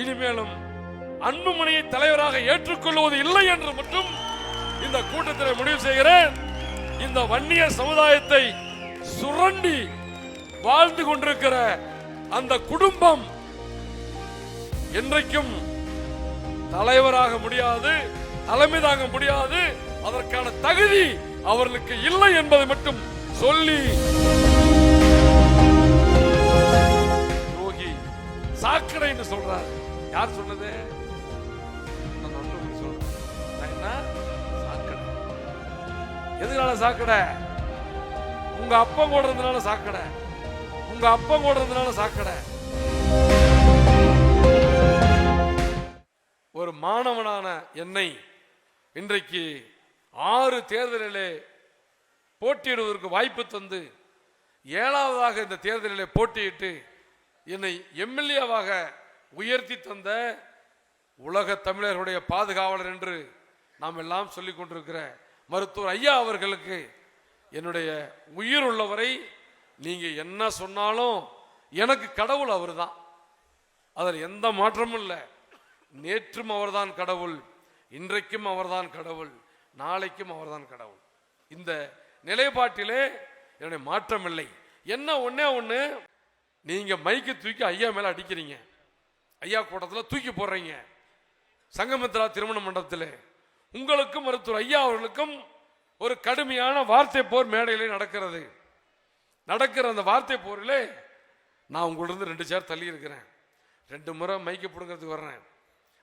இனிமேலும் அன்புமணியை தலைவராக ஏற்றுக்கொள்வது இல்லை என்று மட்டும் இந்த கூட்டத்தில் முடிவு செய்கிறேன். இந்த வன்னிய சமுதாயத்தை சுரண்டி வாழ்ந்து கொண்டிருக்கிற அந்த குடும்பம் என்றைக்கும் தலைவராக முடியாது, தலைமை தாங்க முடியாது. அதற்கான தகுதி அவர்களுக்கு இல்லை என்பதை மட்டும் சொல்லி யோகி சாக்கடை என்று சொல்றார். யார் சொன்னது? எதுனால சாக்கடை? உங்க அப்பம் கூட இருந்தனால சாக்கடை. உங்க அப்பம் கூட இருந்தனால சாக்கடை. ஒரு மாணவனான என்னை இன்றைக்கு 6 தேர்தலிலே போட்டியிடுவதற்கு வாய்ப்பு தந்து 7வதாக இந்த தேர்தலிலே போட்டியிட்டு என்னை எம்எல்ஏவாக உயர்த்தி தந்த உலக தமிழர்களுடைய பாதுகாவலர் என்று நாம் எல்லாம் சொல்லிக் கொண்டிருக்கிற மருத்துவர் ஐயா அவர்களுக்கு என்னுடைய உயிர் உள்ளவரை நீங்க என்ன சொன்னாலும் எனக்கு கடவுள் அவர் தான். அதில் எந்த மாற்றமும் இல்லை. நேற்றும் அவர்தான் கடவுள், இன்றைக்கும் அவர்தான் கடவுள், நாளைக்கும் அவர்தான் கடவுள். இந்த நிலைப்பாட்டிலே என்னுடைய மாற்றம் இல்லை. என்ன ஒண்ணே ஒண்ணு, நீங்க மைக்கு தூக்கி ஐயா மேல அடிக்கிறீங்க, ஐயா கூட்டத்தில் தூக்கி போடுறீங்க. சங்கமித்ரா திருமண மண்டபத்தில் உங்களுக்கும் மருத்துவர் ஐயா அவர்களுக்கும் ஒரு கடுமையான வார்த்தை போர் மேடையிலே நடக்கிறது. அந்த வார்த்தை போரிலே நான் உங்களிருந்து 2 சேர் தள்ளி இருக்கிறேன். 2 முறை மைக்கு பிடுங்கிறதுக்கு வர்றேன்.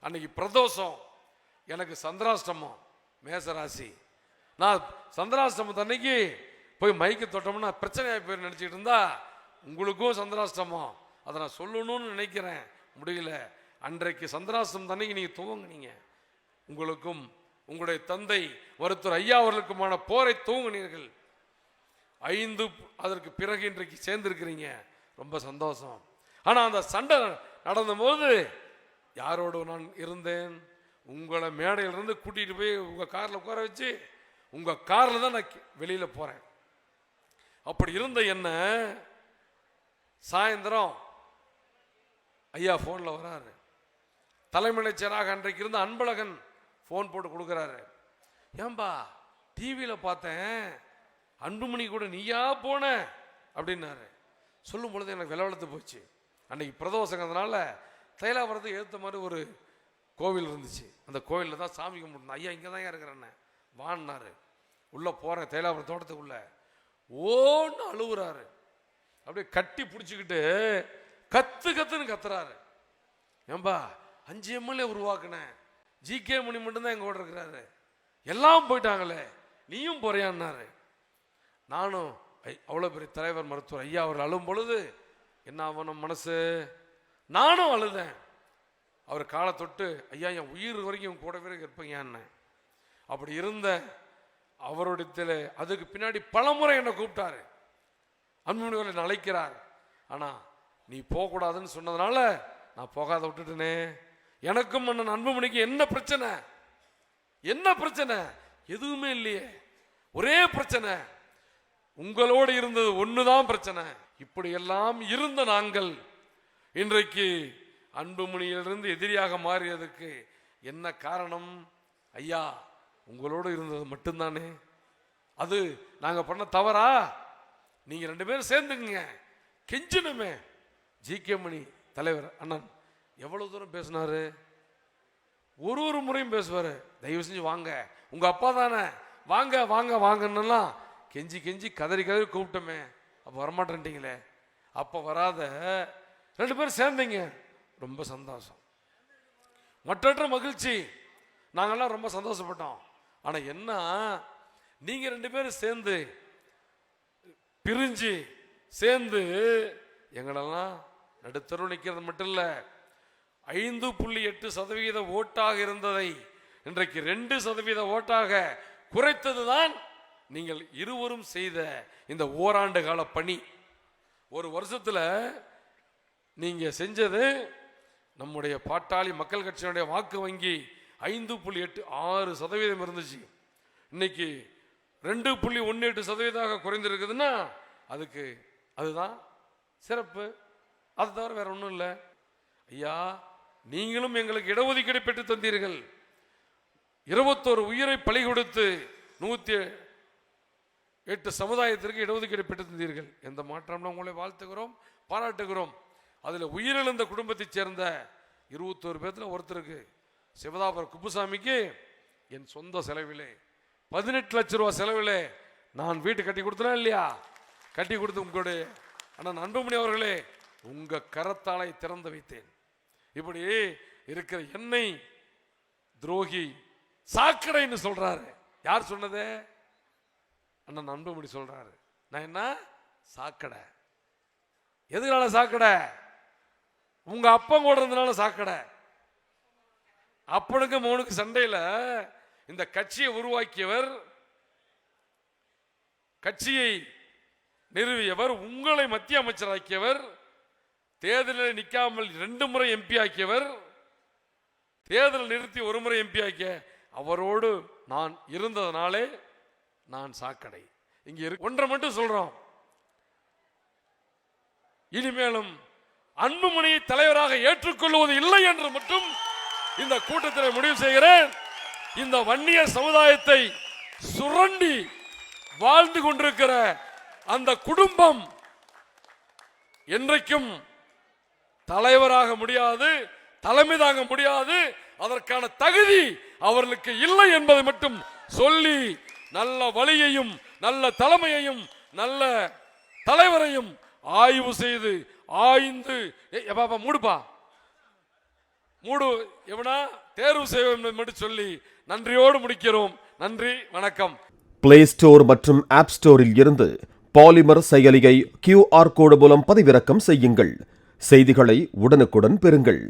அன்னைக்கு பிரதோஷம், எனக்கு சந்திராஷ்டமம், மேசராசி. நான் சந்திராஷ்டமம் அன்னைக்கு போய் மைக்கு தொட்டோம்னா பிரச்சனையாக போய் நினச்சிட்டு இருந்தா உங்களுக்கும் சந்திராஷ்டமம். அதை நான் சொல்லணும்னு நினைக்கிறேன், முடியல. அன்றைக்கு சந்திராஷ்டமம் அன்னைக்கு நீங்கள் துவங்கினீங்க. உங்களுக்கும் உங்களுடைய தந்தை மருத்துவர் ஐயா அவர்களுக்குமான போரை துவங்கினீர்கள். 5 அதற்கு பிறகு இன்றைக்கு சேர்ந்திருக்கிறீங்க, ரொம்ப சந்தோஷம். ஆனால் அந்த சண்டை நடந்த போது யாரோடு நான் இருந்தேன்? உங்களை மேடையிலிருந்து கூட்டிகிட்டு போய் உங்கள் காரில் உட்கார வச்சு உங்கள் காரில் தான் நான் வெளியில் போகிறேன். அப்படி இருந்த என்ன சாயந்தரம் ஐயா ஃபோனில் வராரு. தலைமைச்சராக அன்றைக்கு இருந்த அன்பழகன் ஃபோன் போட்டு கொடுக்குறாரு. ஏன்பா டிவியில் பார்த்தேன், அன்புமணி கூட நீயா போன அப்படின்னாரு. சொல்லும் பொழுது எனக்கு விளவெழுத்து போச்சு. அன்னைக்கு பிரதோஷங்கிறதுனால தைலாபுரத்துக்கு ஏற்ற மாதிரி ஒரு கோவில் இருந்துச்சு. அந்த கோவிலில் தான் சாமி கும்பிடணும். ஐயா இங்கே தான் இருக்கிறேன்னு வான்னாரு. உள்ளே போகிறேன், தைலாபுரம் தோட்டத்துக்குள்ள ஓன்னு அழுகுறாரு. அப்படியே கட்டி பிடிச்சிக்கிட்டு கத்துன்னு கத்துறாரு. ஏன்பா 5 எம்எல்ஏ உருவாக்குனேன், ஜிகே மணி மட்டும்தான் எங்க கூட இருக்கிறாரு, எல்லாம் போயிட்டாங்களே, நீயும் போறியான்னாரு. நானும் அவ்வளோ பெரிய தலைவர் மருத்துவர் ஐயா அவர்கள் அழும் பொழுது என்ன ஆகணும் மனசு, நானும் அழுதேன். அவர் காலை தொட்டு ஐயா என் உயிர் வரைக்கும் கூடவே இருப்பீங்க. அப்படி இருந்த அவருடைய அதுக்கு பின்னாடி பலமுறை என்னை கூப்பிட்டாரு, அன்புமணி என்னை அழைக்கிறார். ஆனால் நீ போகக்கூடாதுன்னு சொன்னதுனால நான் போகாத விட்டுட்டேனே. எனக்கும் அண்ணன் அன்புமணிக்கு என்ன பிரச்சனை? என்ன பிரச்சனை? எதுவுமே இல்லையே. ஒரே பிரச்சனை, உங்களோடு இருந்தது ஒண்ணுதான் பிரச்சனை. இப்படி எல்லாம் இருந்த நாங்கள் இன்றைக்கு அன்புமணியிலிருந்து எதிரியாக மாறியதற்கு என்ன காரணம்? ஐயா உங்களோடு இருந்தது மட்டும்தானே. அது நாங்க பண்ண தவறா? நீங்க 2 பேரும் சேர்ந்துங்க, கெஞ்சணுமே. ஜிகே மணி தலைவர் அண்ணன் எவ்வளவு தூரம் பேசினாரு, ஒரு முறையும் பேசுவாரு. தயவு செஞ்சு வாங்க, உங்க அப்பா தானே, வாங்க வாங்க வாங்கன்னெல்லாம் கெஞ்சி கெஞ்சி கதறி கூப்பிட்டோமே. அப்போ வரமாட்டேன்ட்டீங்களே. அப்போ வராத 2 பேரும் சேர்ந்தீங்க, ரொம்ப சந்தோஷம், மற்றற்ற மகிழ்ச்சி. நாங்கள்லாம் ரொம்ப சந்தோஷப்பட்டோம். ஆனால் என்ன, நீங்க 2 பேரும் சேர்ந்து பிரிஞ்சு சேர்ந்து எங்களெல்லாம் நடுத்தருள் நிற்கிறது மட்டும் இல்லை, 5.8% ஓட்டாக இருந்ததை இன்றைக்கு 2% ஓட்டாக குறைத்ததுதான் நீங்கள் இருவரும் செய்த இந்த ஓராண்டு கால பணி. ஒரு வருஷத்துல நீங்க செஞ்சது, நம்முடைய பாட்டாளி மக்கள் கட்சியினுடைய வாக்கு வங்கி 5.86% இருந்துச்சு, இன்னைக்கு 2.18% குறைந்திருக்குதுன்னா அதுதான் சிறப்பு. அது தவிர வேற ஒன்றும் இல்லை. ஐயா நீங்களும் எங்களுக்கு இடஒதுக்கீடு பெற்று தந்தீர்கள். 21 உயிரை பலி கொடுத்து 108 சமுதாயத்திற்கு இடஒதுக்கீடு பெற்று தந்தீர்கள். எந்த மாற்றம்னா உங்களை வாழ்த்துகிறோம், பாராட்டுகிறோம். அதில் உயிரிழந்த குடும்பத்தைச் சேர்ந்த 21 பேர்த்துல ஒருத்தருக்கு சிவதாபுரம் குப்புசாமிக்கு என் சொந்த செலவிலே 18 லட்சம் ரூபாய் செலவிலே நான் வீட்டு கட்டி கொடுத்தேன் இல்லையா? கட்டி கொடுத்து உங்களுடைய அண்ணன் அன்புமணி அவர்களே உங்க கரத்தாலை திறந்து வைத்தேன். இப்படி இருக்கிற என்னை துரோகி சாக்கடைன்னு சொல்றாரு. யார் சொன்னது? அண்ணன் அன்புமணி சொல்றாரு. நான் என்ன சாக்கடை? எதுனால சாக்கடை? உங்க அப்பன் கூட இருந்தனால சாக்கடை. அப்பனுக்கு மோனுக்கு சண்டையில இந்த கட்சியை உருவாக்கியவர், கட்சியை நிறுவியவர், உங்களை மத்திய அமைச்சராக்கியவர், தேர்தலில் நிற்காமல் 2 முறை எம்பி ஆக்கியவர், தேர்தல் நிறுத்தி 1 முறை எம்பி ஆக்கிய அவரோடு நான் இருந்ததனாலே நான் சாக்கடை. இங்க ஒன்றை மட்டும் சொல்றோம், இனிமேலும் அன்புமணியை தலைவராக ஏற்றுக்கொள்வது இல்லை என்று மட்டும் இந்த கூட்டத்தில் முடிவு செய்கிறேன். இந்த வன்னிய சமுதாயத்தை சுரண்டி வாழ்ந்து கொண்டிருக்கிற அந்த குடும்பம் என்றைக்கும் தலைவராக முடியாது, தலைமை தாங்க முடியாது. அதற்கான தகுதி அவர்களுக்கு இல்லை என்பதை மட்டும் சொல்லி, நல்ல வழியையும் நல்ல தலைமையையும் நல்ல தலைவரையும் ஆய்வு செய்து ஆய்ந்து மூடுப்பா மூடு எவனா தேர்வு செய்வோம் மட்டும் சொல்லி நன்றியோடு முடிக்கிறோம். நன்றி, வணக்கம். பிளே ஸ்டோர் மற்றும் ஆப் ஸ்டோரில் இருந்து பாலிமர் செயலியை QR கோடு மூலம் பதிவிறக்கம் செய்யுங்கள். செய்திகளை உடனுக்குடன் பெறுங்கள்.